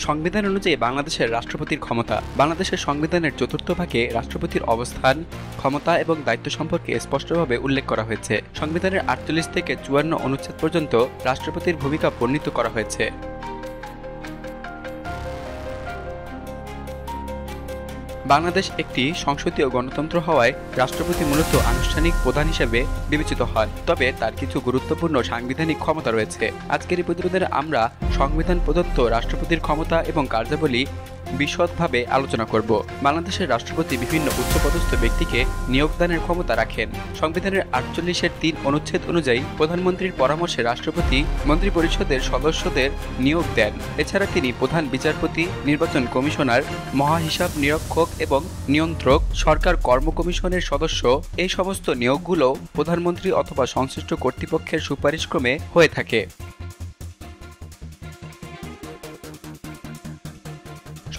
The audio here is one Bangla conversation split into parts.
সংবিধান অনুযায়ী বাংলাদেশের রাষ্ট্রপতির ক্ষমতা। বাংলাদেশের সংবিধানের চতুর্থ ভাগে রাষ্ট্রপতির অবস্থান, ক্ষমতা এবং দায়িত্ব সম্পর্কে স্পষ্টভাবে উল্লেখ করা হয়েছে। সংবিধানের ৪৮ থেকে ৫৪ অনুচ্ছেদ পর্যন্ত রাষ্ট্রপতির ভূমিকা বর্ণিত করা হয়েছে। বাংলাদেশ একটি সংসদীয় গণতন্ত্র হওয়ায় রাষ্ট্রপতি মূলত আনুষ্ঠানিক প্রধান হিসেবে বিবেচিত হন, তবে তার কিছু গুরুত্বপূর্ণ সাংবিধানিক ক্ষমতা রয়েছে। আজকের এই প্রতিবেদনে আমরা সংবিধান প্রদত্ত রাষ্ট্রপতির ক্ষমতা এবং কার্যাবলী বিশদভাবে আলোচনা করব। বাংলাদেশের রাষ্ট্রপতি বিভিন্ন উচ্চপদস্থ ব্যক্তিকে নিয়োগদানের ক্ষমতা রাখেন। সংবিধানের ৪৮-এর ৩ অনুচ্ছেদ অনুযায়ী প্রধানমন্ত্রীর পরামর্শে রাষ্ট্রপতি মন্ত্রিপরিষদের সদস্যদের নিয়োগ দেন। এছাড়া তিনি প্রধান বিচারপতি, নির্বাচন কমিশনার, মহাহিসাব নিরীক্ষক এবং নিয়ন্ত্রক, সরকার কর্ম কমিশনের সদস্য। এই সমস্ত নিয়োগগুলো প্রধানমন্ত্রী অথবা সংশ্লিষ্ট কর্তৃপক্ষের সুপারিশক্রমে হয়ে থাকে।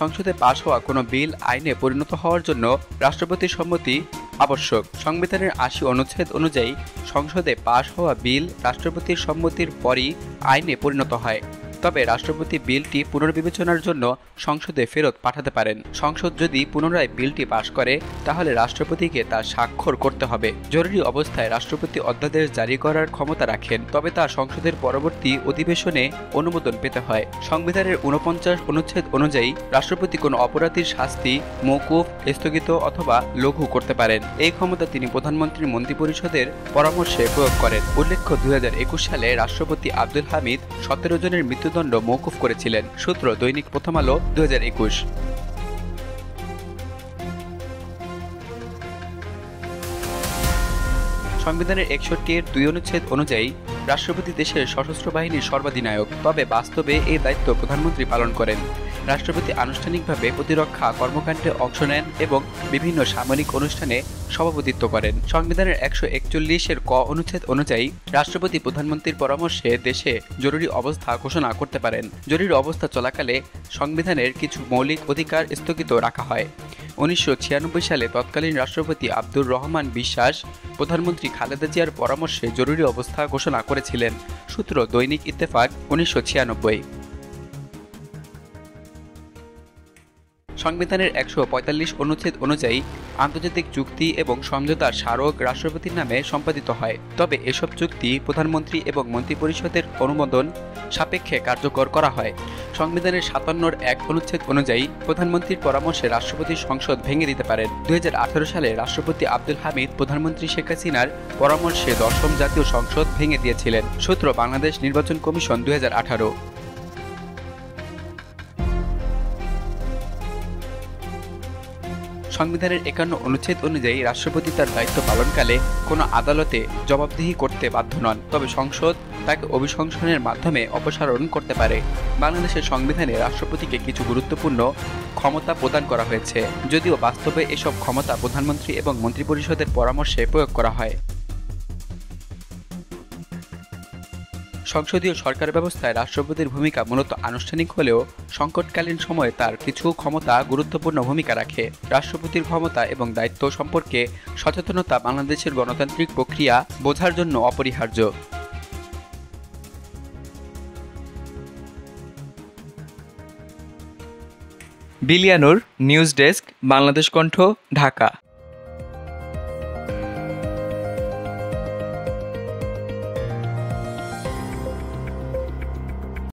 সংসদে পাশ হওয়া কোনো বিল আইনে পরিণত হওয়ার জন্য রাষ্ট্রপতির সম্মতি আবশ্যক। সংবিধানের ৮০ অনুচ্ছেদ অনুযায়ী সংসদে পাশ হওয়া বিল রাষ্ট্রপতির সম্মতির পরই আইনে পরিণত হয়। তবে রাষ্ট্রপতি বিলটি পুনর্বিবেচনার জন্য সংসদে ফেরত পাঠাতে পারেন। সংসদ যদি পুনরায় বিলটি পাশ করে তাহলে রাষ্ট্রপতিকে তা স্বাক্ষর করতে হবে। জরুরি অবস্থায় রাষ্ট্রপতি অধ্যাদেশ জারি করার ক্ষমতা রাখেন, তবে তা সংসদের পরবর্তী অধিবেশনে অনুমোদন পেতে হয়। সংবিধানের ৪৯ অনুচ্ছেদ অনুযায়ী রাষ্ট্রপতি কোনো অপরাধীর শাস্তি মওকুফ, স্থগিত অথবা লঘু করতে পারেন। এই ক্ষমতা তিনি প্রধানমন্ত্রীর মন্ত্রিপরিষদের পরামর্শে প্রয়োগ করেন। উল্লেখ্য, ২০২১ সালে রাষ্ট্রপতি আব্দুল হামিদ ১৭ জনের মৃত্যুদণ্ড মওকুফ করেছিলেন। সূত্র দৈনিক প্রথম আলো, ২০২১। সংবিধানের ৬১-এর ২ অনুচ্ছেদ অনুযায়ী রাষ্ট্রপতি দেশের সশস্ত্র বাহিনীর সর্বাধিনায়ক, তবে বাস্তবে এই দায়িত্ব প্রধানমন্ত্রী পালন করেন। রাষ্ট্রপতি আনুষ্ঠানিকভাবে প্রতিরক্ষা কর্মকাণ্ডে অংশ নেন এবং বিভিন্ন সামরিক অনুষ্ঠানে সভাপতিত্ব করেন। সংবিধানের ১৪১-এর ক অনুচ্ছেদ অনুযায়ী রাষ্ট্রপতি প্রধানমন্ত্রীর পরামর্শে দেশে জরুরি অবস্থা ঘোষণা করতে পারেন। জরুরি অবস্থা চলাকালে সংবিধানের কিছু মৌলিক অধিকার স্থগিত রাখা হয়। ১৯৯৬ সালে তৎকালীন রাষ্ট্রপতি আব্দুর রহমান বিশ্বাস প্রধানমন্ত্রী খালেদা জিয়ার পরামর্শে জরুরি অবস্থা ঘোষণা করেছিলেন। সূত্র দৈনিক ইত্তেফাক, ১৯৯৬। সংবিধানের ১৪৫ অনুচ্ছেদ অনুযায়ী আন্তর্জাতিক চুক্তি এবং সমঝোতার স্মারক রাষ্ট্রপতির নামে সম্পাদিত হয়, তবে এসব চুক্তি প্রধানমন্ত্রী এবং মন্ত্রিপরিষদের অনুমোদন সাপেক্ষে কার্যকর করা হয়। সংবিধানের ৫৭-র ১ অনুচ্ছেদ অনুযায়ী প্রধানমন্ত্রীর পরামর্শে রাষ্ট্রপতি সংসদ ভেঙে দিতে পারেন। ২০১৮ সালে রাষ্ট্রপতি আব্দুল হামিদ প্রধানমন্ত্রী শেখ হাসিনার পরামর্শে ১০ম জাতীয় সংসদ ভেঙে দিয়েছিলেন। সূত্র বাংলাদেশ নির্বাচন কমিশন, ২০১৮। সংবিধানের ৫১ অনুচ্ছেদ অনুযায়ী রাষ্ট্রপতি তার দায়িত্ব পালনকালে কোনো আদালতে জবাবদিহি করতে বাধ্য নন, তবে সংসদ তাকে অভিশংসনের মাধ্যমে অপসারণ করতে পারে। বাংলাদেশের সংবিধানে রাষ্ট্রপতিকে কিছু গুরুত্বপূর্ণ ক্ষমতা প্রদান করা হয়েছে, যদিও বাস্তবে এসব ক্ষমতা প্রধানমন্ত্রী এবং মন্ত্রিপরিষদের পরামর্শে প্রয়োগ করা হয়। সংসদীয় সরকার ব্যবস্থায় রাষ্ট্রপতির ভূমিকা মূলত আনুষ্ঠানিক হলেও সংকটকালীন সময়ে তার কিছু ক্ষমতা গুরুত্বপূর্ণ ভূমিকা রাখে। রাষ্ট্রপতির ক্ষমতা এবং দায়িত্ব সম্পর্কে সচেতনতা বাংলাদেশের গণতান্ত্রিক প্রক্রিয়া বোঝার জন্য অপরিহার্য। বিলিয়ানুর, নিউজ ডেস্ক, বাংলাদেশ কণ্ঠ, ঢাকা।